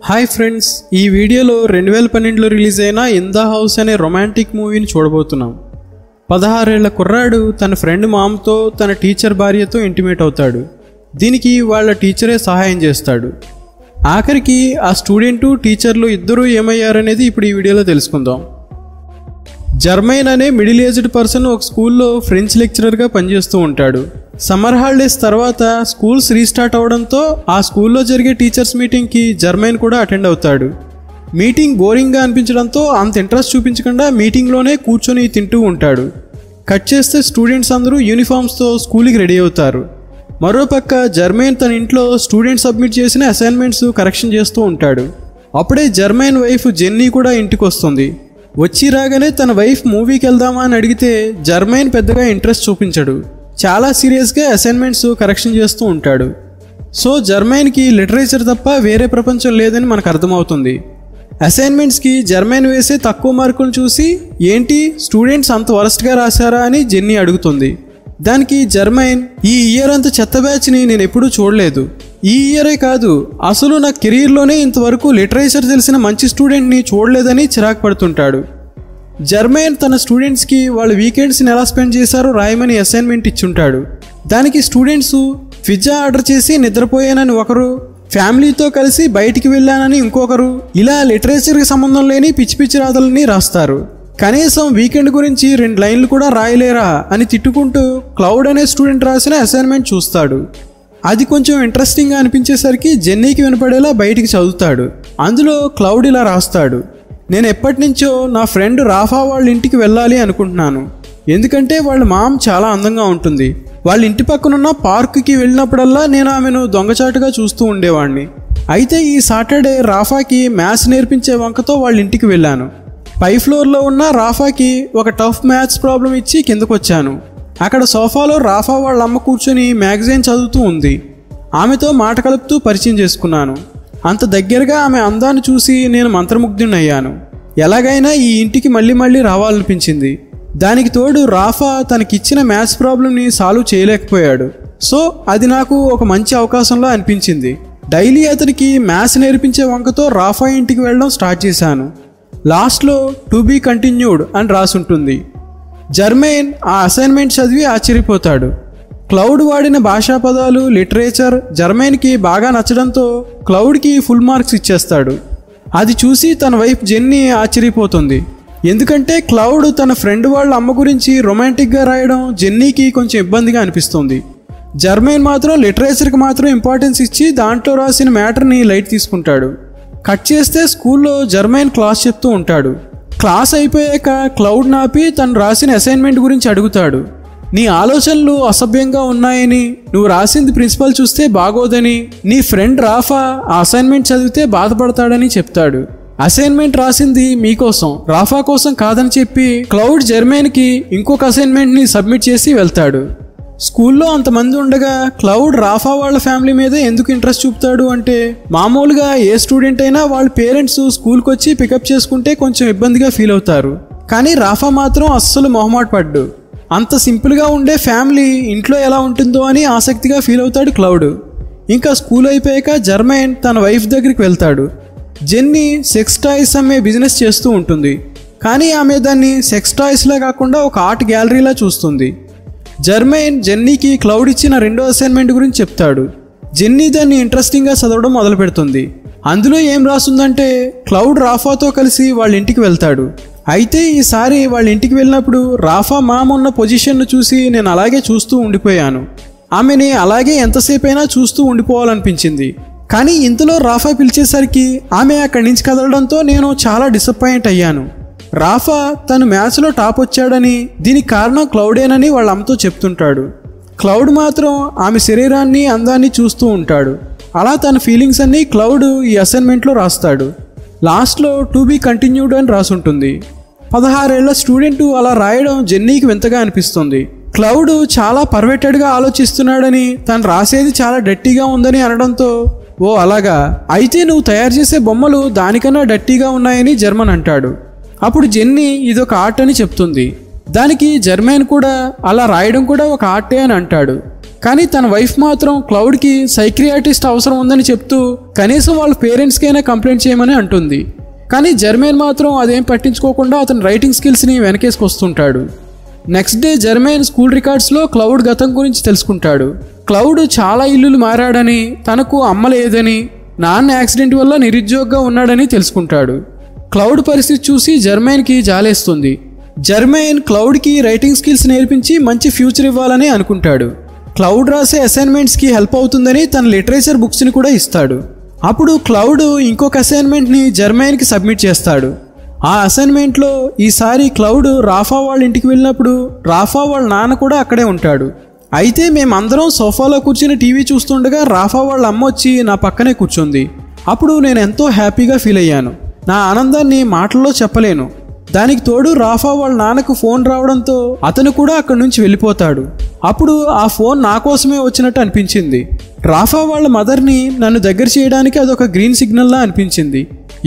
Hi friends, ఈ వీడియోలో 2012లో release అయిన ఇన్ ద హౌస్ అనే రొమాంటిక్ మూవీని చూడబోతున్నాం. 16 ఏళ్ల కుర్రాడు తన ఫ్రెండ్ మామ్తో తన టీచర్ భార్యతో ఇంటిమేట్ అవుతాడు. దీనికి వాళ్ళ టీచరే సహాయం చేస్తాడు. ఆఖరికి ఆ స్టూడెంటు టీచర్లు ఇద్దరూ ఏమయ్యారనేది ఇప్పుడు ఈ వీడియోలో తెలుసుకుందాం. జర్మైన్ అనే మిడిల్ ఏజ్డ్ పర్సన్ ఒక స్కూల్లో ఫ్రెంచ్ లెక్చరర్గా పనిచేస్తూ ఉంటాడు. సమ్మర్ హాలిడేస్ తర్వాత స్కూల్స్ రీస్టార్ట్ అవడంతో ఆ స్కూల్లో జరిగే టీచర్స్ మీటింగ్కి జర్మైన్ కూడా అటెండ్ అవుతాడు. మీటింగ్ బోరింగ్గా అనిపించడంతో అంత ఇంట్రెస్ట్ చూపించకుండా మీటింగ్లోనే కూర్చొని తింటూ ఉంటాడు. కట్ చేస్తే స్టూడెంట్స్ అందరూ యూనిఫామ్స్తో స్కూల్కి రెడీ అవుతారు. మరోపక్క జర్మైన్ తన ఇంట్లో స్టూడెంట్స్ సబ్మిట్ చేసిన అసైన్మెంట్స్ కరెక్షన్ చేస్తూ ఉంటాడు. అప్పుడే జర్మైన్ వైఫ్ జెన్నీ కూడా ఇంటికి వస్తుంది. వచ్చి రాగానే తన వైఫ్ మూవీకి వెళ్దామా అని అడిగితే జర్మైన్ పెద్దగా ఇంట్రెస్ట్ చూపించడు. చాలా సీరియస్గా అసైన్మెంట్స్ కరెక్షన్ చేస్తూ ఉంటాడు. సో జర్మైన్కి లిటరేచర్ తప్ప వేరే ప్రపంచం లేదని మనకు అర్థమవుతుంది. అసైన్మెంట్స్కి జర్మైన్ వేసే తక్కువ మార్కులు చూసి ఏంటి స్టూడెంట్స్ అంత వరస్ట్గా రాశారా అని జెన్నీ అడుగుతుంది. దానికి జర్మైన్, ఈ ఇయర్ అంత చెత్త బ్యాచ్ని నేను ఎప్పుడూ చూడలేదు. ఈ ఇయరే కాదు, అసలు నా కెరీర్లోనే ఇంతవరకు లిటరేచర్ తెలిసిన మంచి స్టూడెంట్ని చూడలేదని చిరాకు పడుతుంటాడు. జర్మైన్ తన స్టూడెంట్స్కి వాళ్ళ వీకెండ్స్ని ఎలా స్పెండ్ చేశారో రాయమని అసైన్మెంట్ ఇచ్చుంటాడు. దానికి స్టూడెంట్స్ పిజ్జా ఆర్డర్ చేసి నిద్రపోయానని ఒకరు, ఫ్యామిలీతో కలిసి బయటికి వెళ్ళానని ఇంకొకరు, ఇలా లిటరేచర్కి సంబంధం లేని పిచ్చి పిచ్చి రాతలని రాస్తారు. కనీసం వీకెండ్ గురించి 2 లైన్లు కూడా రాయలేరా అని తిట్టుకుంటూ క్లౌడ్ అనే స్టూడెంట్ రాసిన అసైన్మెంట్ చూస్తాడు. అది కొంచెం ఇంట్రెస్టింగ్గా అనిపించేసరికి జెన్నీకి వినపడేలా బయటికి చదువుతాడు. అందులో క్లౌడ్ ఇలా రాస్తాడు, నేను ఎప్పటి నుంచో నా ఫ్రెండ్ రాఫా వాళ్ళ ఇంటికి వెళ్ళాలి అనుకుంటున్నాను. ఎందుకంటే వాళ్ళ మామ్ చాలా అందంగా ఉంటుంది. వాళ్ళ ఇంటి పక్కనున్న పార్కుకి వెళ్ళినప్పుడల్లా నేను ఆమెను దొంగచాటుగా చూస్తూ ఉండేవాడిని. అయితే ఈ సాటర్డే రాఫాకి మ్యాథ్స్ నేర్పించే వంకతో వాళ్ళ ఇంటికి వెళ్ళాను. పై ఫ్లోర్లో ఉన్న రాఫాకి ఒక టఫ్ మ్యాథ్స్ ప్రాబ్లం ఇచ్చి కిందకు వచ్చాను. అక్కడ సోఫాలో రాఫా వాళ్ళ అమ్మ కూర్చొని మ్యాగజైన్ చదువుతూ ఉంది. ఆమెతో మాట కలుపుతూ పరిచయం చేసుకున్నాను. అంత దగ్గరగా ఆమె అందాన్ని చూసి నేను మంత్రముగ్ధుడయ్యాను. ఎలాగైనా ఈ ఇంటికి మళ్ళీ రావాలనిపించింది. దానికి తోడు రాఫా తనకిచ్చిన మ్యాథ్స్ ప్రాబ్లంని సాల్వ్ చేయలేకపోయాడు. సో అది నాకు ఒక మంచి అవకాశంలా అనిపించింది. డైలీ అతనికి మ్యాథ్స్ నేర్పించే వంకతో రాఫా ఇంటికి వెళ్ళడం స్టార్ట్ చేశాను. లాస్ట్లో టు బీ కంటిన్యూడ్ అని రాసుంటుంది. జర్మైన్ ఆ అసైన్మెంట్ చదివి ఆశ్చర్యపోతాడు. క్లౌడ్ వాడిన భాషా పదాలు, లిటరేచర్ జర్మైన్కి బాగా నచ్చడంతో క్లౌడ్కి ఫుల్ మార్క్స్ ఇచ్చేస్తాడు. అది చూసి తన వైఫ్ జెన్నీ ఆశ్చర్యపోతుంది. ఎందుకంటే క్లౌడ్ తన ఫ్రెండ్ వాళ్ళ అమ్మ గురించి రొమాంటిక్గా రాయడం జెన్నీకి కొంచెం ఇబ్బందిగా అనిపిస్తుంది. జర్మైన్ మాత్రం లిటరేచర్కి మాత్రం ఇంపార్టెన్స్ ఇచ్చి దాంట్లో రాసిన మ్యాటర్ని లైట్ తీసుకుంటాడు. కట్ చేస్తే స్కూల్లో జర్మైన్ క్లాస్ చెప్తూ ఉంటాడు. క్లాస్ అయిపోయాక క్లౌడ్ నాపి తను రాసిన అసైన్మెంట్ గురించి అడుగుతాడు. నీ ఆలోచనలు అసభ్యంగా ఉన్నాయని, నువ్వు రాసింది ప్రిన్సిపల్ చూస్తే బాగోదని, నీ ఫ్రెండ్ రాఫా ఆ అసైన్మెంట్ చదివితే బాధపడతాడని చెప్తాడు. అసైన్మెంట్ రాసింది మీకోసం, రాఫా కోసం కాదని చెప్పి క్లౌడ్ జర్మైన్కి ఇంకొక అసైన్మెంట్ని సబ్మిట్ చేసి వెళ్తాడు. స్కూల్లో అంతమంది ఉండగా క్లౌడ్ రాఫా వాళ్ళ ఫ్యామిలీ మీదే ఎందుకు ఇంట్రెస్ట్ చూపుతాడు అంటే, మామూలుగా ఏ స్టూడెంట్ అయినా వాళ్ళ పేరెంట్స్ స్కూల్కి వచ్చి పికప్ చేసుకుంటే కొంచెం ఇబ్బందిగా ఫీల్ అవుతారు. కానీ రాఫా మాత్రం అస్సలు మొహమాట పడ్డు. అంత సింపుల్గా ఉండే ఫ్యామిలీ ఇంట్లో ఎలా ఉంటుందో అని ఆసక్తిగా ఫీల్ అవుతాడు క్లౌడ్. ఇంకా స్కూల్ అయిపోయాక జర్మైన్ తన వైఫ్ దగ్గరికి వెళ్తాడు. జెన్నీ సెక్స్ టాయ్స్ అమ్మే బిజినెస్ చేస్తూ ఉంటుంది. కానీ ఆమె దాన్ని సెక్స్ టాయ్స్లా కాకుండా ఒక ఆర్ట్ గ్యాలరీలా చూస్తుంది. జర్మైన్ జెన్నీకి క్లౌడ్ ఇచ్చిన 2వ అసైన్మెంట్ గురించి చెప్తాడు. జెన్నీ దాన్ని ఇంట్రెస్టింగ్గా చదవడం మొదలు పెడుతుంది. అందులో ఏం రాస్తుందంటే, క్లౌడ్ రాఫాతో కలిసి వాళ్ళ ఇంటికి వెళ్తాడు. అయితే ఈసారి వాళ్ళ ఇంటికి వెళ్ళినప్పుడు రాఫా మామ ఉన్న పొజిషన్ను చూసి నేను అలాగే చూస్తూ ఉండిపోయాను. ఆమెని అలాగే ఎంతసేపైనా చూస్తూ ఉండిపోవాలనిపించింది. కానీ ఇంతలో రాఫా పిలిచేసరికి ఆమె అక్కడి నుంచి కదలడంతో నేను చాలా డిసప్పాయింట్ అయ్యాను. రాఫా తను మ్యాథ్స్లో టాప్ వచ్చాడని, దీనికి కారణం క్లౌడేనని వాళ్ళ అమ్మతో చెప్తుంటాడు. క్లౌడ్ మాత్రం ఆమె శరీరాన్ని, అందాన్ని చూస్తూ ఉంటాడు. అలా తన ఫీలింగ్స్ అన్నీ క్లౌడ్ ఈ అసైన్మెంట్లో రాస్తాడు. లాస్ట్లో టు బీ కంటిన్యూడ్ అని రాసుంటుంది. 16 ఏళ్ల స్టూడెంట్ అలా రాయడం జెన్నీకి వింతగా అనిపిస్తుంది. క్లౌడ్ చాలా పర్ఫెక్టెడ్గా ఆలోచిస్తున్నాడని, తను రాసేది చాలా డర్టీగా ఉందని అనడంతో, ఓ అలాగా, అయితే నువ్వు తయారు చేసే బొమ్మలు దానికన్నా డర్టీగా ఉన్నాయని జర్మన్ అంటాడు. అప్పుడు జెన్నీ ఇదొక ఆర్ట్ అని చెప్తుంది. దానికి జర్మైన్ కూడా అలా రాయడం కూడా ఒక ఆర్టే అని అంటాడు. కానీ తన వైఫ్ మాత్రం క్లౌడ్కి సైక్రియాటిస్ట్ అవసరం ఉందని చెప్తూ కనీసం వాళ్ళ పేరెంట్స్కైనా కంప్లైంట్ చేయమని అంటుంది. కానీ జర్మైన్ మాత్రం అదేం పట్టించుకోకుండా అతని రైటింగ్ స్కిల్స్ని వెనకేసుకొస్తుంటాడు. నెక్స్ట్ డే జర్మైన్ స్కూల్ రికార్డ్స్లో క్లౌడ్ గతం గురించి తెలుసుకుంటాడు. క్లౌడ్ చాలా ఇల్లులు మారాడని, తనకు అమ్మ లేదని, నాన్న యాక్సిడెంట్ వల్ల నిరుద్యోగంగా ఉన్నాడని తెలుసుకుంటాడు. క్లౌడ్ పరిస్థితి చూసి జర్మైన్కి జాలేస్తుంది. జర్మైన్ క్లౌడ్కి రైటింగ్ స్కిల్స్ నేర్పించి మంచి ఫ్యూచర్ ఇవ్వాలని అనుకుంటాడు. క్లౌడ్ రాసే అసైన్మెంట్స్కి హెల్ప్ అవుతుందని తన లిటరేచర్ బుక్స్ని కూడా ఇస్తాడు. అప్పుడు క్లౌడ్ ఇంకొక అసైన్మెంట్ని జర్మైన్కి సబ్మిట్ చేస్తాడు. ఆ అసైన్మెంట్లో ఈసారి క్లౌడ్ రాఫా వాళ్ళ ఇంటికి వెళ్ళినప్పుడు రాఫా వాళ్ళ నాన్న కూడా అక్కడే ఉంటాడు. అయితే మేమందరం సోఫాలో కూర్చుని టీవీ చూస్తుండగా రాఫా వాళ్ళ అమ్మ వచ్చి నా పక్కనే కూర్చుంది. అప్పుడు నేను ఎంతో హ్యాపీగా ఫీల్ అయ్యాను. నా ఆనందాన్ని మాటల్లో చెప్పలేను. దానికి తోడు రాఫా వాళ్ళ నాన్నకు ఫోన్ రావడంతో అతను కూడా అక్కడి నుంచి వెళ్ళిపోతాడు. అప్పుడు ఆ ఫోన్ నా కోసమే వచ్చినట్టు అనిపించింది. రాఫా వాళ్ళ మదర్ని నన్ను దగ్గర చేయడానికి అదొక గ్రీన్ సిగ్నల్లా అనిపించింది.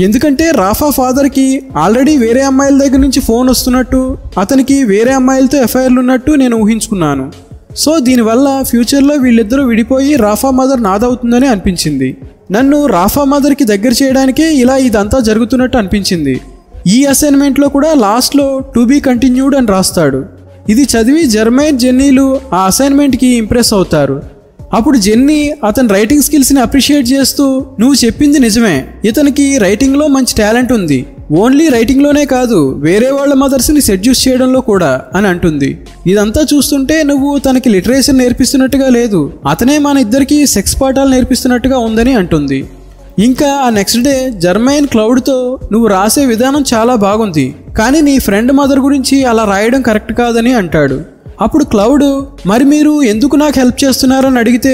ఎందుకంటే రాఫా ఫాదర్కి ఆల్రెడీ వేరే అమ్మాయిల దగ్గర నుంచి ఫోన్ వస్తున్నట్టు, అతనికి వేరే అమ్మాయిలతో ఎఫ్ఐఆర్లు ఉన్నట్టు నేను ఊహించుకున్నాను. సో దీనివల్ల ఫ్యూచర్లో వీళ్ళిద్దరూ విడిపోయి రాఫా మదర్ నాదవుతుందని అనిపించింది. నన్ను రాఫా మదర్కి దగ్గర చేయడానికే ఇలా ఇదంతా జరుగుతున్నట్టు అనిపించింది. ఈ అసైన్మెంట్లో కూడా లాస్ట్లో టు బీ కంటిన్యూడ్ అని రాస్తాడు. ఇది చదివి జర్మైన్, జెన్నీలు ఆ అసైన్మెంట్కి ఇంప్రెస్ అవుతారు. అప్పుడు జెన్నీ అతని రైటింగ్ స్కిల్స్ని అప్రిషియేట్ చేస్తూ, నువ్వు చెప్పింది నిజమే, ఇతనికి రైటింగ్లో మంచి టాలెంట్ ఉంది, ఓన్లీ రైటింగ్లోనే కాదు వేరే వాళ్ళ మదర్స్ని సెడ్యూస్ చేయడంలో కూడా అని అంటుంది. ఇదంతా చూస్తుంటే నువ్వు తనకి లిటరేచర్ నేర్పిస్తున్నట్టుగా లేదు, అతనే మన ఇద్దరికి సెక్స్ పాఠాలు నేర్పిస్తున్నట్టుగా ఉందని అంటుంది. ఇంకా ఆ నెక్స్ట్ డే జర్మైన్ క్లౌడ్తో, నువ్వు రాసే విధానం చాలా బాగుంది, కానీ నీ ఫ్రెండ్ మదర్ గురించి అలా రాయడం కరెక్ట్ కాదని అంటాడు. అప్పుడు క్లౌడ్, మరి మీరు ఎందుకు నాకు హెల్ప్ చేస్తున్నారని అడిగితే,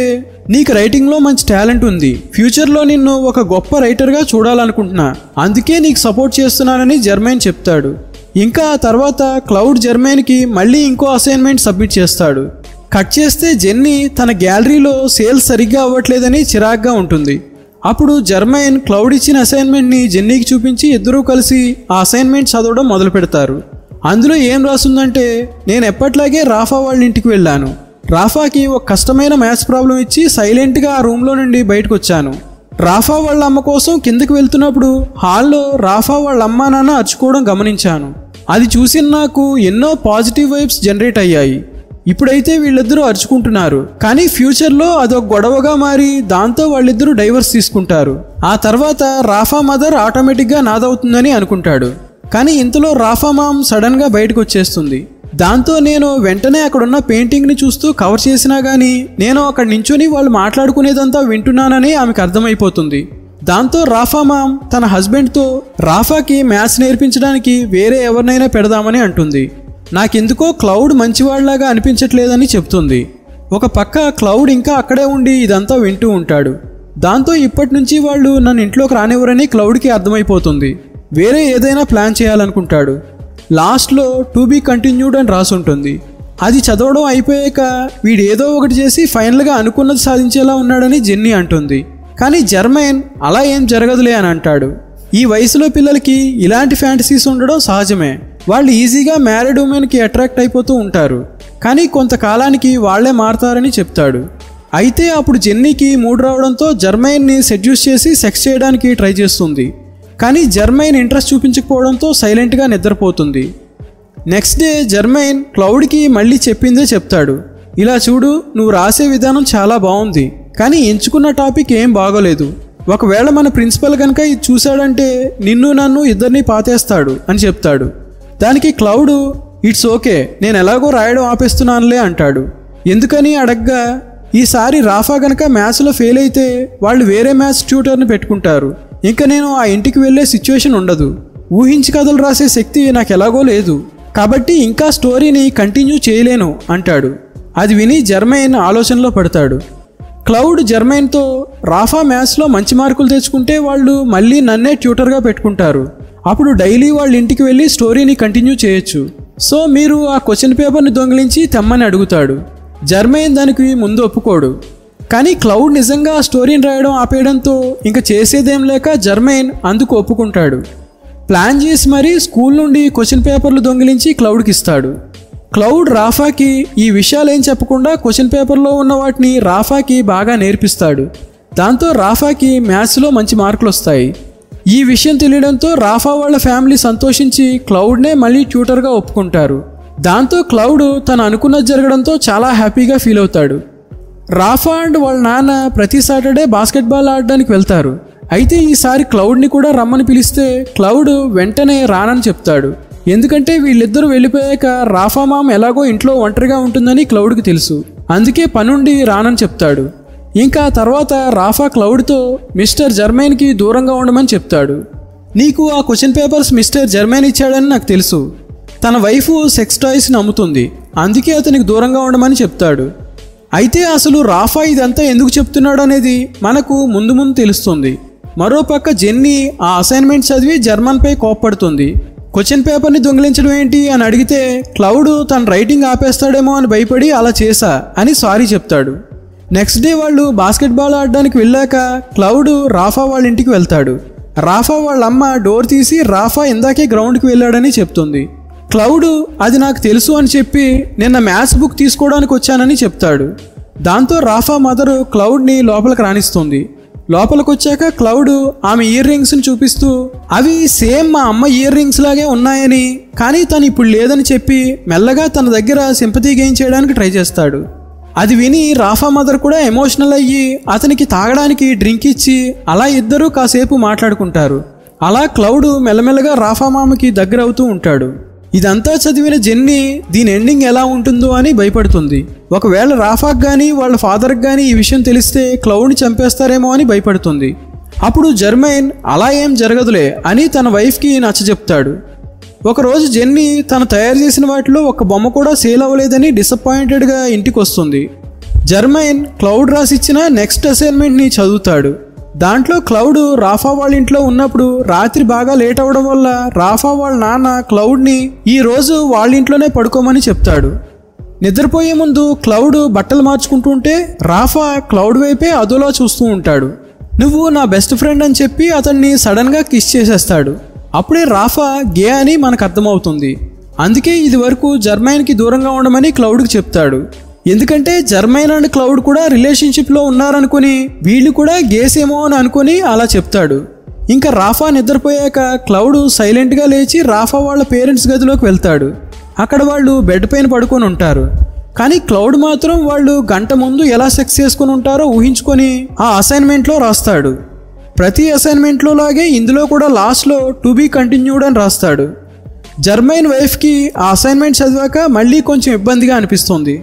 నీకు రైటింగ్లో మంచి టాలెంట్ ఉంది, ఫ్యూచర్లో నిన్ను ఒక గొప్ప రైటర్గా చూడాలనుకుంటున్నా, అందుకే నీకు సపోర్ట్ చేస్తున్నానని జర్మైన్ చెప్తాడు. ఇంకా ఆ తర్వాత క్లౌడ్ జర్మైన్కి మళ్ళీ ఇంకో అసైన్మెంట్ సబ్మిట్ చేస్తాడు. కట్ చేస్తే జెన్నీ తన గ్యాలరీలో సేల్స్ సరిగ్గా అవ్వట్లేదని చిరాగ్గా ఉంటుంది. అప్పుడు జర్మైన్ క్లౌడ్ ఇచ్చిన అసైన్మెంట్ని జెన్నీకి చూపించి ఇద్దరూ కలిసి ఆ అసైన్మెంట్ చదవడం మొదలు పెడతారు. అందులో ఏం రాస్తుందంటే, నేను ఎప్పట్లాగే రాఫా వాళ్ళ ఇంటికి వెళ్ళాను, రాఫాకి ఒక కష్టమైన మ్యాథ్స్ ప్రాబ్లం ఇచ్చి సైలెంట్గా ఆ రూమ్లో నుండి బయటకు వచ్చాను. రాఫా వాళ్ళ అమ్మ కోసం కిందకి వెళ్తున్నప్పుడు హాల్లో రాఫా వాళ్ళ అమ్మా నాన్న అరుచుకోవడం గమనించాను. అది చూసి నాకు ఎన్నో పాజిటివ్ వైబ్స్ జనరేట్ అయ్యాయి. ఇప్పుడైతే వీళ్ళిద్దరూ అరుచుకుంటున్నారు, కానీ ఫ్యూచర్లో అదొక గొడవగా మారి దాంతో వాళ్ళిద్దరూ డైవర్స్ తీసుకుంటారు. ఆ తర్వాత రాఫా మదర్ ఆటోమేటిక్గా నాదవుతుందని అనుకుంటాడు. కానీ ఇంతలో రాఫా మామ్ సడన్గా బయటకు వచ్చేస్తుంది. దాంతో నేను వెంటనే అక్కడున్న పెయింటింగ్ని చూస్తూ కవర్ చేసినా కానీ నేను అక్కడ నించుని వాళ్ళు మాట్లాడుకునేదంతా వింటున్నానని ఆమెకు అర్థమైపోతుంది. దాంతో రాఫా మామ్ తన హస్బెండ్తో రాఫాకి మ్యాథ్స్ నేర్పించడానికి వేరే ఎవరినైనా పెడదామని అంటుంది. నాకెందుకో క్లౌడ్ మంచివాళ్లాగా అనిపించట్లేదని చెప్తుంది. ఒక పక్క క్లౌడ్ ఇంకా అక్కడే ఉండి ఇదంతా వింటూ ఉంటాడు. దాంతో ఇప్పటి నుంచి వాళ్ళు నన్ను ఇంట్లోకి రానివ్వరని క్లౌడ్కి అర్థమైపోతుంది. వేరే ఏదైనా ప్లాన్ చేయాలనుకుంటాడు. లాస్ట్లో టు బీ కంటిన్యూడ్ అని రాసుంటుంది. అది చదవడం అయిపోయాక వీడు ఏదో ఒకటి చేసి ఫైనల్గా అనుకున్నది సాధించేలా ఉన్నాడని జెన్నీ అంటుంది. కానీ జర్మైన్ అలా ఏం జరగదులే అని అంటాడు. ఈ వయసులో పిల్లలకి ఇలాంటి ఫ్యాంటసీస్ ఉండడం సహజమే. వాళ్ళు ఈజీగా మ్యారీడ్ ఉమెన్కి అట్రాక్ట్ అయిపోతూ ఉంటారు, కానీ కొంతకాలానికి వాళ్లే మారతారని చెప్తాడు. అయితే అప్పుడు జెన్నీకి మూడ్ రావడంతో జర్మైన్ని సెడ్యూస్ చేసి సెక్స్ చేయడానికి ట్రై చేస్తుంది. కానీ జర్మైన్ ఇంట్రెస్ట్ చూపించకపోవడంతో సైలెంట్గా నిద్రపోతుంది. నెక్స్ట్ డే జర్మైన్ క్లౌడ్కి మళ్ళీ చెప్పిందే చెప్తాడు. ఇలా చూడు, నువ్వు రాసే విధానం చాలా బాగుంది, కానీ ఎంచుకున్న టాపిక్ ఏం బాగోలేదు. ఒకవేళ మన ప్రిన్సిపల్ కనుక ఇది చూశాడంటే నిన్ను నన్ను ఇద్దరిని పాతేస్తాడు అని చెప్తాడు. దానికి క్లౌడ్, ఇట్స్ ఓకే, నేను ఎలాగో రాయడం ఆపేస్తున్నానులే అంటాడు. ఎందుకని అడగ్గా, ఈసారి రాఫా కనుక మ్యాథ్స్లో ఫెయిల్ అయితే వాళ్ళు వేరే మ్యాథ్స్ ట్యూటర్ని పెట్టుకుంటారు, ఇంకా నేను ఆ ఇంటికి వెళ్ళే సిచ్యువేషన్ ఉండదు, ఊహించి కథలు రాసే శక్తి నాకు ఎలాగో లేదు, కాబట్టి ఇంకా స్టోరీని కంటిన్యూ చేయలేను అంటాడు. అది విని జర్మైన్ ఆలోచనలో పడతాడు. క్లౌడ్ జర్మైన్తో, రాఫా మ్యాథ్స్లో మంచి మార్కులు తెచ్చుకుంటే వాళ్ళు మళ్ళీ నన్నే ట్యూటర్గా పెట్టుకుంటారు, అప్పుడు డైలీ వాళ్ళ ఇంటికి వెళ్ళి స్టోరీని కంటిన్యూ చేయొచ్చు, సో మీరు ఆ క్వశ్చన్ పేపర్ని దొంగిలించి తెమ్మని అడుగుతాడు. జర్మైన్ దానికి ముందు ఒప్పుకోడు. కానీ క్లౌడ్ నిజంగా ఆ స్టోరీని రాయడం ఆపేయడంతో ఇంకా చేసేదేం లేక జర్మైన్ అందుకు ఒప్పుకుంటాడు. ప్లాన్ చేసి మరీ స్కూల్ నుండి క్వశ్చన్ పేపర్లు దొంగిలించి క్లౌడ్కి ఇస్తాడు. క్లౌడ్ రాఫాకి ఈ విషయాలు ఏం చెప్పకుండా క్వశ్చన్ పేపర్లో ఉన్న వాటిని రాఫాకి బాగా నేర్పిస్తాడు. దాంతో రాఫాకి మ్యాథ్స్లో మంచి మార్కులు వస్తాయి. ఈ విషయం తెలియడంతో రాఫా వాళ్ళ ఫ్యామిలీ సంతోషించి క్లౌడ్నే మళ్ళీ ట్యూటర్గా ఒప్పుకుంటారు. దాంతో క్లౌడ్ తను అనుకున్నది జరగడంతో చాలా హ్యాపీగా ఫీల్ అవుతాడు. రాఫా అండ్ వాళ్ళ నాన్న ప్రతి సాటర్డే బాస్కెట్బాల్ ఆడడానికి వెళ్తారు. అయితే ఈసారి క్లౌడ్ని కూడా రమ్మని పిలిస్తే క్లౌడ్ వెంటనే రానని చెప్తాడు. ఎందుకంటే వీళ్ళిద్దరూ వెళ్ళిపోయాక రాఫా మామ్ ఎలాగో ఇంట్లో ఒంటరిగా ఉంటుందని క్లౌడ్కి తెలుసు. అందుకే పనుండి రానని చెప్తాడు. ఇంకా తర్వాత రాఫా క్లౌడ్తో మిస్టర్ జర్మైన్కి దూరంగా ఉండమని చెప్తాడు. నీకు ఆ క్వశ్చన్ పేపర్స్ మిస్టర్ జర్మైన్ ఇచ్చాడని నాకు తెలుసు. తన వైఫ్ సెక్స్ టాయ్స్ని అమ్ముతుంది, అందుకే అతనికి దూరంగా ఉండమని చెప్తాడు. అయితే అసలు రాఫా ఇదంతా ఎందుకు చెప్తున్నాడు అనేది మనకు ముందు ముందు తెలుస్తుంది. మరోపక్క జెన్నీ ఆ అసైన్మెంట్ చదివి జర్మన్పై కోప్పడుతుంది. క్వశ్చన్ పేపర్ని దొంగిలించడం ఏంటి అని అడిగితే క్లౌడ్ తన రైటింగ్ ఆపేస్తాడేమో అని భయపడి అలా చేశా అని సారీ చెప్తాడు. నెక్స్ట్ డే వాళ్ళు బాస్కెట్బాల్ ఆడడానికి వెళ్ళాక క్లౌడ్ రాఫా వాళ్ళ ఇంటికి వెళ్తాడు. రాఫా వాళ్ళ అమ్మ డోర్ తీసి రాఫా ఇందాకే గ్రౌండ్కి వెళ్ళాడని చెప్తుంది. క్లౌడ్ అది నాకు తెలుసు అని చెప్పి నిన్న మ్యాథ్స్ బుక్ తీసుకోవడానికి వచ్చానని చెప్తాడు. దాంతో రాఫా మదరు క్లౌడ్ని లోపలికి రాణిస్తుంది. లోపలికి వచ్చాక క్లౌడ్ ఆమె ఇయర్ రింగ్స్ని చూపిస్తూ అవి సేమ్ మా అమ్మ ఇయర్ రింగ్స్ లాగే ఉన్నాయని, కానీ తను ఇప్పుడు లేదని చెప్పి మెల్లగా తన దగ్గర సింపతి గెయిన్ చేయడానికి ట్రై చేస్తాడు. అది విని రాఫా మదర్ కూడా ఎమోషనల్ అయ్యి అతనికి తాగడానికి డ్రింక్ ఇచ్చి అలా ఇద్దరూ కాసేపు మాట్లాడుకుంటారు. అలా క్లౌడ్ మెల్లమెల్లగా రాఫా మామకి దగ్గర అవుతూ ఉంటాడు. ఇదంతా చదివిన జెన్నీ దీని ఎండింగ్ ఎలా ఉంటుందో అని భయపడుతుంది. ఒకవేళ రాఫాకి కానీ వాళ్ళ ఫాదర్కి కానీ ఈ విషయం తెలిస్తే క్లౌడ్ని చంపేస్తారేమో అని భయపడుతుంది. అప్పుడు జర్మైన్ అలా ఏం జరగదులే అని తన వైఫ్కి నచ్చజెప్తాడు. ఒకరోజు జెన్నీ తను తయారు చేసిన వాటిలో ఒక బొమ్మ కూడా సేల్ అవ్వలేదని డిసప్పాయింటెడ్గా ఇంటికి వస్తుంది. జర్మైన్ క్లౌడ్ రాసిచ్చిన నెక్స్ట్ అసైన్మెంట్ని చదువుతాడు. దాంట్లో క్లౌడ్ రాఫా వాళ్ళ ఇంట్లో ఉన్నప్పుడు రాత్రి బాగా లేట్ అవ్వడం వల్ల రాఫా వాళ్ళ నాన్న క్లౌడ్ని ఈ రోజు వాళ్ళ ఇంట్లోనే పడుకోమని చెప్తాడు. నిద్రపోయే ముందు క్లౌడ్ బట్టలు మార్చుకుంటుంటే రాఫా క్లౌడ్ వైపే అదోలా చూస్తూ ఉంటాడు. నువ్వు నా బెస్ట్ ఫ్రెండ్ అని చెప్పి అతన్ని సడన్గా కిస్ చేసేస్తాడు. అప్పుడే రాఫా గే అని మనకు అర్థమవుతుంది. అందుకే ఇది వరకు జర్మైన్కి దూరంగా ఉండమని క్లౌడ్కి చెప్తాడు. ఎందుకంటే జర్మైన్ అండ్ క్లౌడ్ కూడా రిలేషన్షిప్లో ఉన్నారనుకుని వీళ్ళు కూడా గేసేమో అని అనుకుని అలా చెప్తాడు. ఇంకా రాఫా నిద్రపోయాక క్లౌడ్ సైలెంట్గా లేచి రాఫా వాళ్ళ పేరెంట్స్ గదిలోకి వెళ్తాడు. అక్కడ వాళ్ళు బెడ్ పైన పడుకొని ఉంటారు. కానీ క్లౌడ్ మాత్రం వాళ్ళు గంట ముందు ఎలా సెక్స్ చేసుకుని ఉంటారో ఊహించుకొని ఆ అసైన్మెంట్లో రాస్తాడు. ప్రతి అసైన్మెంట్లో లాగే ఇందులో కూడా లాస్ట్లో టు బీ కంటిన్యూడ్ అని రాస్తాడు. జర్మైన్ వైఫ్కి ఆ అసైన్మెంట్ చదివాక మళ్ళీ కొంచెం ఇబ్బందిగా అనిపిస్తుంది.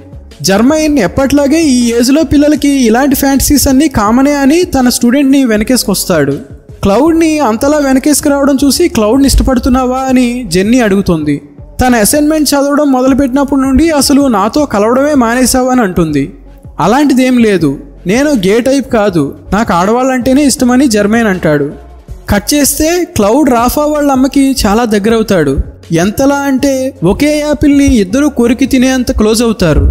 జర్మైన్ ఎప్పట్లాగే ఈ ఏజ్లో పిల్లలకి ఇలాంటి ఫ్యాంటసీస్ అన్నీ కామనే అని తన స్టూడెంట్ని వెనకేసుకొస్తాడు. క్లౌడ్ని అంతలా వెనకేసుకురావడం చూసి క్లౌడ్ని ఇష్టపడుతున్నావా అని జెన్నీ అడుగుతుంది. తన అసైన్మెంట్ చదవడం మొదలుపెట్టినప్పటి నుండి అసలు నాతో కలవడమే మానేసావని అంటుంది. అలాంటిదేం లేదు, నేను గే టైప్ కాదు, నాకు ఆడవాళ్ళంటేనే ఇష్టమని జర్మైన్ అంటాడు. కట్ చేస్తే క్లౌడ్ రాఫా వాళ్ళ అమ్మకి చాలా దగ్గర అవుతాడు. ఎంతలా అంటే ఒకే యాపిల్ని ఇద్దరూ కొరికి తినేంత క్లోజ్ అవుతారు.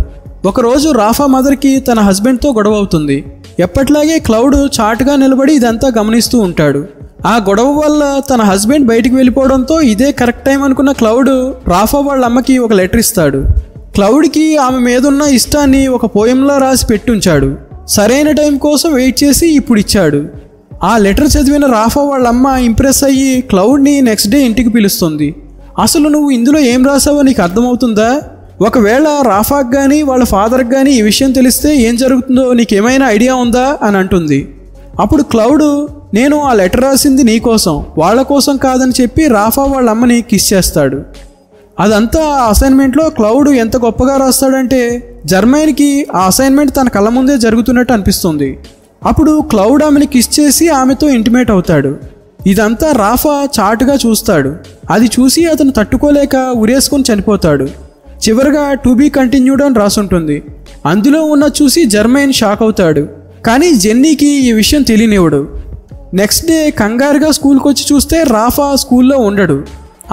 ఒకరోజు రాఫా మదర్కి తన హస్బెండ్తో గొడవ అవుతుంది. ఎప్పట్లాగే క్లౌడ్ చాటుగా నిలబడి ఇదంతా గమనిస్తూ ఉంటాడు. ఆ గొడవ వల్ల తన హస్బెండ్ బయటికి వెళ్ళిపోవడంతో ఇదే కరెక్ట్ టైం అనుకున్న క్లౌడ్ రాఫా వాళ్ళ అమ్మకి ఒక లెటర్ ఇస్తాడు. క్లౌడ్కి ఆమె మీదున్న ఇష్టాన్ని ఒక పోయంలా రాసి పెట్టుంచాడు. సరైన టైం కోసం వెయిట్ చేసి ఇప్పుడు ఇచ్చాడు. ఆ లెటర్ చదివిన రాఫా వాళ్ళ అమ్మ ఇంప్రెస్ అయ్యి క్లౌడ్ని నెక్స్ట్ డే ఇంటికి పిలుస్తుంది. అసలు నువ్వు ఇందులో ఏం రాసావో నీకు అర్థమవుతుందా? ఒకవేళ రాఫాకి కానీ వాళ్ళ ఫాదర్కి కానీ ఈ విషయం తెలిస్తే ఏం జరుగుతుందో నీకేమైనా ఐడియా ఉందా అని అంటుంది. అప్పుడు క్లౌడ్ నేను ఆ లెటర్ రాసింది నీకోసం, వాళ్ళ కోసం కాదని చెప్పి రాఫా వాళ్ళ అమ్మని కిస్ చేస్తాడు. అదంతా ఆ అసైన్మెంట్లో క్లౌడ్ ఎంత గొప్పగా రాస్తాడంటే జర్మైన్కి ఆ అసైన్మెంట్ తన కళ్ళ ముందే జరుగుతున్నట్టు అనిపిస్తుంది. అప్పుడు క్లౌడ్ ఆమెని కిస్ చేసి ఆమెతో ఇంటిమేట్ అవుతాడు. ఇదంతా రాఫా చాటుగా చూస్తాడు. అది చూసి అతను తట్టుకోలేక ఉరేసుకొని చనిపోతాడు. చివరిగా టు బీ కంటిన్యూడ్ అని రాసుంటుంది. అందులో ఉన్న చూసి జర్మైన్ షాక్ అవుతాడు. కానీ జెన్నీకి ఈ విషయం తెలియనివ్వడు. నెక్స్ట్ డే కంగారుగా స్కూల్కి వచ్చి చూస్తే రాఫా స్కూల్లో ఉండడు.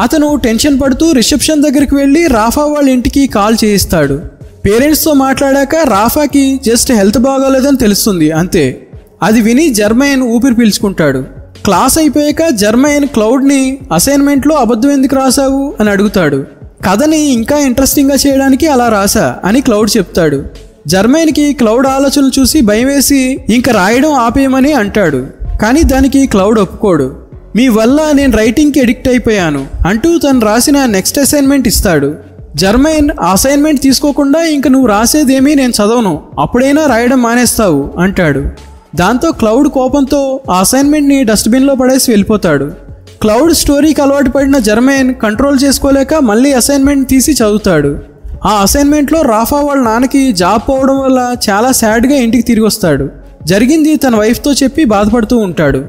అతను టెన్షన్ పడుతూ రిసెప్షన్ దగ్గరికి వెళ్ళి రాఫా వాళ్ళ ఇంటికి కాల్ చేయిస్తాడు. పేరెంట్స్తో మాట్లాడాక రాఫాకి జస్ట్ హెల్త్ బాగోలేదని తెలుస్తుంది, అంతే. అది విని జర్మైన్ ఊపిరి పీల్చుకుంటాడు. క్లాస్ అయిపోయాక జర్మైన్ క్లౌడ్ని అసైన్మెంట్లో అబద్ధం ఎందుకు రాశావు అని అడుగుతాడు. కథని ఇంకా ఇంట్రెస్టింగ్గా చేయడానికి అలా రాశా అని క్లౌడ్ చెప్తాడు. జర్మైన్కి క్లౌడ్ ఆలోచనలు చూసి భయం వేసి ఇంక రాయడం ఆపేయమని అంటాడు. కానీ దానికి క్లౌడ్ ఒప్పుకోడు. మీ వల్ల నేను రైటింగ్కి ఎడిక్ట్ అయిపోయాను అంటూ తను రాసిన నెక్స్ట్ అసైన్మెంట్ ఇస్తాడు. జర్మైన్ అసైన్మెంట్ తీసుకోకుండా ఇంక నువ్వు రాసేదేమీ నేను చదవను, అప్పుడైనా రాయడం మానేస్తావు అంటాడు. దాంతో క్లౌడ్ కోపంతో ఆ అసైన్మెంట్ని డస్ట్బిన్లో పడేసి వెళ్ళిపోతాడు. క్లౌడ్ స్టోరీకి అలవాటు పడిన జర్మైన్ కంట్రోల్ చేసుకోలేక మళ్ళీ అసైన్మెంట్ తీసి చదువుతాడు. ఆ అసైన్మెంట్లో రాఫా వాళ్ళ నాన్నకి జాబ్ పోవడం వల్ల చాలా సాడ్గా ఇంటికి తిరిగి వస్తాడు. జరిగింది తన వైఫ్తో చెప్పి బాధపడుతూ ఉంటాడు.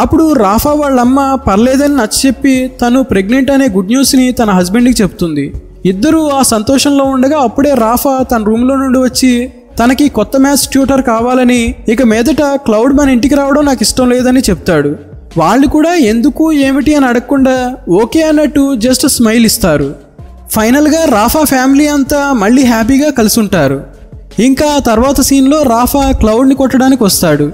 అప్పుడు రాఫా వాళ్ళమ్మ పర్లేదని నచ్చచెప్పి తను ప్రెగ్నెంట్ అనే గుడ్ న్యూస్ని తన హస్బెండ్కి చెప్తుంది. ఇద్దరూ ఆ సంతోషంలో ఉండగా అప్పుడే రాఫా తన రూమ్లో నుండి వచ్చి తనకి కొత్త మ్యాథ్స్ ట్యూటర్ కావాలని, ఇక మీదట క్లౌడ్ మన ఇంటికి రావడం నాకు ఇష్టం లేదని చెప్తాడు. వాళ్ళు కూడా ఎందుకు ఏమిటి అని అడగకుండా ఓకే అన్నట్టు జస్ట్ స్మైల్ ఇస్తారు. ఫైనల్గా రాఫా ఫ్యామిలీ అంతా మళ్ళీ హ్యాపీగా కలిసి ఉంటారు. ఇంకా తర్వాత సీన్లో రాఫా క్లౌడ్ని కొట్టడానికి వస్తాడు.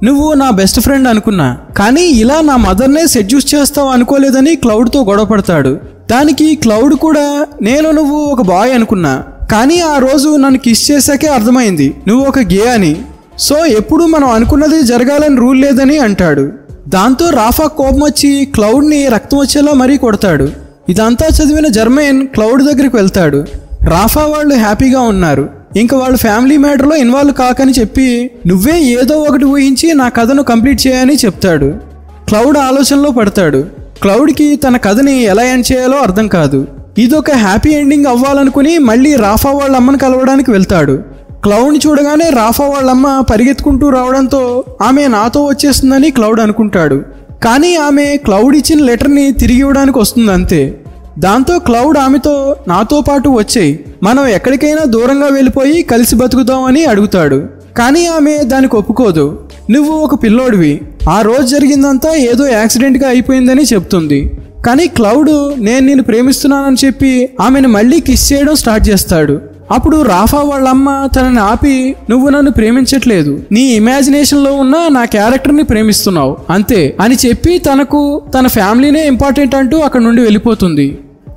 నువ్వు నా బెస్ట్ ఫ్రెండ్ అనుకున్నా, కానీ ఇలా నా మదర్నే సెడ్యూస్ చేస్తావు అనుకోలేదని క్లౌడ్తో గొడవపడతాడు. దానికి క్లౌడ్ కూడా నువ్వు ఒక బాయ్ అనుకున్నా, కానీ ఆ రోజు నన్ను కిస్ చేశాకే అర్థమైంది నువ్వు ఒక గే అని. సో ఎప్పుడు మనం అనుకున్నది జరగాలని రూల్ లేదని అంటాడు. దాంతో రాఫా కోపం వచ్చి క్లౌడ్ని రక్తం వచ్చేలా మరీ కొడతాడు. ఇదంతా చదివిన జర్మైన్ క్లౌడ్ దగ్గరికి వెళ్తాడు. రాఫా వాళ్ళు హ్యాపీగా ఉన్నారు, ఇంకా వాళ్ళ ఫ్యామిలీ మ్యాటర్లో ఇన్వాల్వ్ కాకని చెప్పి నువ్వే ఏదో ఒకటి ఊహించి నా కథను కంప్లీట్ చేయని చెప్తాడు. క్లౌడ్ ఆలోచనలో పడతాడు. క్లౌడ్కి తన కథని ఎలా ఎండ్ చేయాలో అర్థం కాదు. ఇదొక హ్యాపీ ఎండింగ్ అవ్వాలనుకుని మళ్ళీ రాఫా వాళ్ళ అమ్మని కలవడానికి వెళ్తాడు. క్లౌడ్ని చూడగానే రాఫా వాళ్ళమ్మ పరిగెత్తుకుంటూ రావడంతో ఆమె నాతో వచ్చేస్తుందని క్లౌడ్ అనుకుంటాడు. కానీ ఆమె క్లౌడ్ ఇచ్చిన లెటర్ని తిరిగి ఇవ్వడానికి వస్తుంది అంతే. దాంతో క్లౌడ్ ఆమెతో నాతో పాటు వచ్చేయి, మనం ఎక్కడికైనా దూరంగా వెళ్ళిపోయి కలిసి బతుకుదామని అడుగుతాడు. కానీ ఆమె దానికి ఒప్పుకోదు. నువ్వు ఒక పిల్లోడివి, ఆ రోజు జరిగిందంతా ఏదో యాక్సిడెంట్గా అయిపోయిందని చెప్తుంది. కానీ క్లౌడ్ నేను నిన్ను ప్రేమిస్తున్నానని చెప్పి ఆమెను మళ్ళీ కిస్ చేయడం స్టార్ట్ చేస్తాడు. అప్పుడు రాఫా వాళ్ళమ్మ తనని ఆపి నువ్వు నన్ను ప్రేమించట్లేదు, నీ ఇమాజినేషన్లో ఉన్న నా క్యారెక్టర్ని ప్రేమిస్తున్నావు అంతే అని చెప్పి తనకు తన ఫ్యామిలీనే ఇంపార్టెంట్ అంటూ అక్కడ నుండి వెళ్ళిపోతుంది.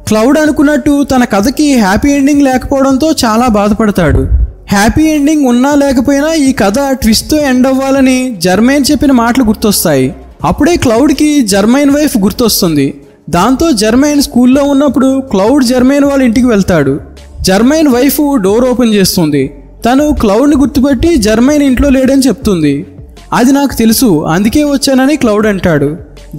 క్లౌడ్ అనుకున్నట్టు తన కథకి హ్యాపీ ఎండింగ్ లేకపోవడంతో చాలా బాధపడతాడు. హ్యాపీ ఎండింగ్ ఉన్నా లేకపోయినా ఈ కథ ట్విస్ట్తో ఎండ్ అవ్వాలని జర్మైన్ చెప్పిన మాటలు గుర్తొస్తాయి. అప్పుడే క్లౌడ్కి జర్మైన్ వైఫ్ గుర్తొస్తుంది. దాంతో జర్మైన్ స్కూల్లో ఉన్నప్పుడు క్లౌడ్ జర్మైన్ వాళ్ళ ఇంటికి వెళ్తాడు. జర్మైన్ వైఫ్ డోర్ ఓపెన్ చేస్తుంది. తను క్లౌడ్ని గుర్తుపెట్టి జర్మైన్ ఇంట్లో లేడని చెప్తుంది. అది నాకు తెలుసు, అందుకే వచ్చానని క్లౌడ్ అంటాడు.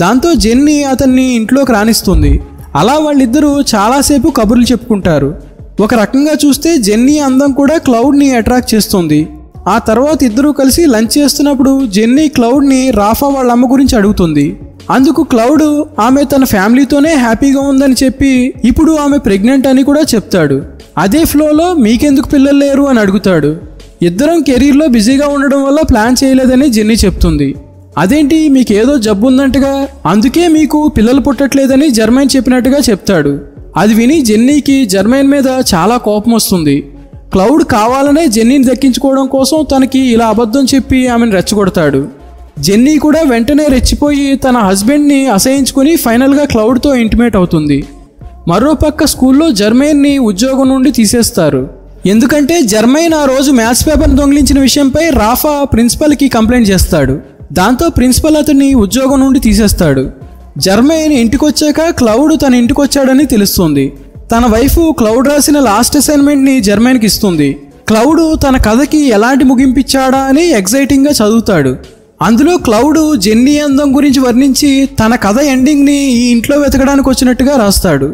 దాంతో జెన్నీ అతన్ని ఇంట్లోకి రానిస్తుంది. అలా వాళ్ళిద్దరూ చాలాసేపు కబుర్లు చెప్పుకుంటారు. ఒక రకంగా చూస్తే జెన్నీ అందం కూడా క్లౌడ్ని అట్రాక్ట్ చేస్తుంది. ఆ తర్వాత ఇద్దరూ కలిసి లంచ్ చేస్తున్నప్పుడు జెన్నీ క్లౌడ్ని రాఫా వాళ్ళ అమ్మ గురించి అడుగుతుంది. అందుకు క్లౌడ్ ఆమె తన ఫ్యామిలీతోనే హ్యాపీగా ఉందని చెప్పి ఇప్పుడు ఆమె ప్రెగ్నెంట్ అని కూడా చెప్తాడు. అదే ఫ్లోలో మీకెందుకు పిల్లలు లేరు అని అడుగుతాడు. ఇద్దరం కెరీర్లో బిజీగా ఉండడం వల్ల ప్లాన్ చేయలేదని జెన్నీ చెప్తుంది. అదేంటి మీకేదో జబ్బు ఉందంటగా, అందుకే మీకు పిల్లలు పుట్టట్లేదని జర్మైన్ చెప్పినట్టుగా చెప్తాడు. అది విని జెన్నీకి జర్మైన్ మీద చాలా కోపం వస్తుంది. క్లౌడ్ కావాలనే జెన్నీని దక్కించుకోవడం కోసం తనకి ఇలా అబద్ధం చెప్పి ఆమెను రెచ్చగొడతాడు. జెన్నీ కూడా వెంటనే రెచ్చిపోయి తన హస్బెండ్ని అసహించుకొని ఫైనల్గా క్లౌడ్తో ఇంటిమేట్ అవుతుంది. మరోపక్క స్కూల్లో జర్మైన్ని ఉద్యోగం నుండి తీసేస్తారు. ఎందుకంటే జర్మైన్ ఆ రోజు మ్యాథ్స్ పేపర్ని దొంగిలించిన విషయంపై రాఫా ప్రిన్సిపల్కి కంప్లైంట్ చేస్తాడు. దాంతో ప్రిన్సిపల్ అతన్ని ఉద్యోగం నుండి తీసేస్తాడు. జర్మైన్ ఇంటికొచ్చాక క్లౌడ్ తన ఇంటికొచ్చాడని తెలుస్తుంది. తన వైఫ్ క్లౌడ్ రాసిన లాస్ట్ అసైన్మెంట్ని జర్మైన్కి ఇస్తుంది. క్లౌడ్ తన కథకి ఎలాంటి ముగింపిచ్చాడా అని ఎగ్జైటింగ్గా చదువుతాడు. అందులో క్లౌడ్ జెన్నీ అందం గురించి వర్ణించి తన కథ ఎండింగ్ని ఈ ఇంట్లో వెతకడానికి వచ్చినట్టుగా రాస్తాడు.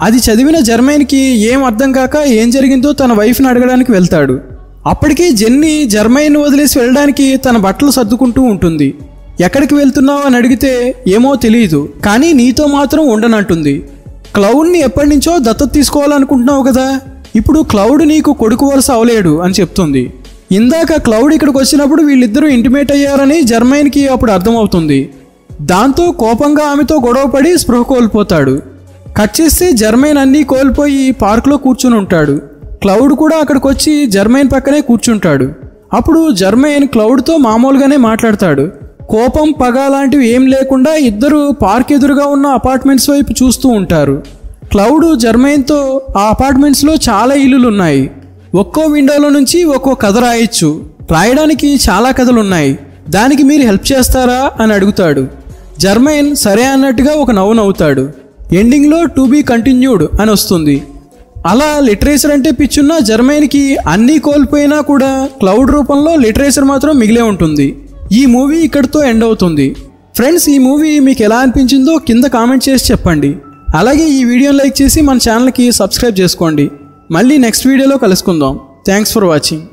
అది చదివిన జర్మైన్కి ఏం అర్థం కాక ఏం జరిగిందో తన వైఫ్ని అడగడానికి వెళ్తాడు. అప్పటికీ జెన్నీ జర్మైన్ వదిలేసి వెళ్ళడానికి తన బట్టలు సర్దుకుంటూ ఉంటుంది. ఎక్కడికి వెళ్తున్నావు అని అడిగితే ఏమో తెలియదు, కానీ నీతో మాత్రం ఉండనంటుంది. క్లౌడ్ని ఎప్పటి నుంచో దత్తత తీసుకోవాలనుకుంటున్నావు కదా, ఇప్పుడు క్లౌడ్ నీకు కొడుకు వరుస అవలేడు అని చెప్తుంది. ఇందాక క్లౌడ్ ఇక్కడికి వచ్చినప్పుడు వీళ్ళిద్దరూ ఇంటిమేట్ అయ్యారని జర్మైన్కి అప్పుడు అర్థమవుతుంది. దాంతో కోపంగా ఆమెతో గొడవపడి స్పృహ కోల్పోతాడు. కట్ చేస్తే జర్మైన్ అన్నీ కోల్పోయి పార్క్లో కూర్చుని ఉంటాడు. క్లౌడ్ కూడా అక్కడికి వచ్చి జర్మైన్ పక్కనే కూర్చుంటాడు. అప్పుడు జర్మైన్ క్లౌడ్తో మామూలుగానే మాట్లాడతాడు. కోపం పగ లాంటివి ఏం లేకుండా ఇద్దరు పార్క్ ఎదురుగా ఉన్న అపార్ట్మెంట్స్ వైపు చూస్తూ ఉంటారు. క్లౌడ్ జర్మైన్తో ఆ అపార్ట్మెంట్స్లో చాలా ఇల్లులు ఉన్నాయి, ఒక్కో విండోలో నుంచి ఒక్కో కథ రాయొచ్చు, రాయడానికి చాలా కథలు ఉన్నాయి, దానికి మీరు హెల్ప్ చేస్తారా అని అడుగుతాడు. జర్మైన్ సరే అన్నట్టుగా ఒక నవ్వు నవ్వుతాడు. ఎండింగ్లో టు బీ కంటిన్యూడ్ అని వస్తుంది. అలా లిటరేచర్ అంటే పిచ్చున్న జర్మైన్కి అన్నీ కోల్పోయినా కూడా క్లౌడ్ రూపంలో లిటరేచర్ మాత్రం మిగిలే ఉంటుంది. ఈ మూవీ ఇక్కడితో ఎండ్ అవుతుంది. ఫ్రెండ్స్, ఈ మూవీ మీకు ఎలా అనిపించిందో కింద కామెంట్ చేసి చెప్పండి. అలాగే ఈ వీడియోని లైక్ చేసి మన ఛానల్కి సబ్స్క్రైబ్ చేసుకోండి. మళ్ళీ నెక్స్ట్ వీడియోలో కలుసుకుందాం. Thanks for watching.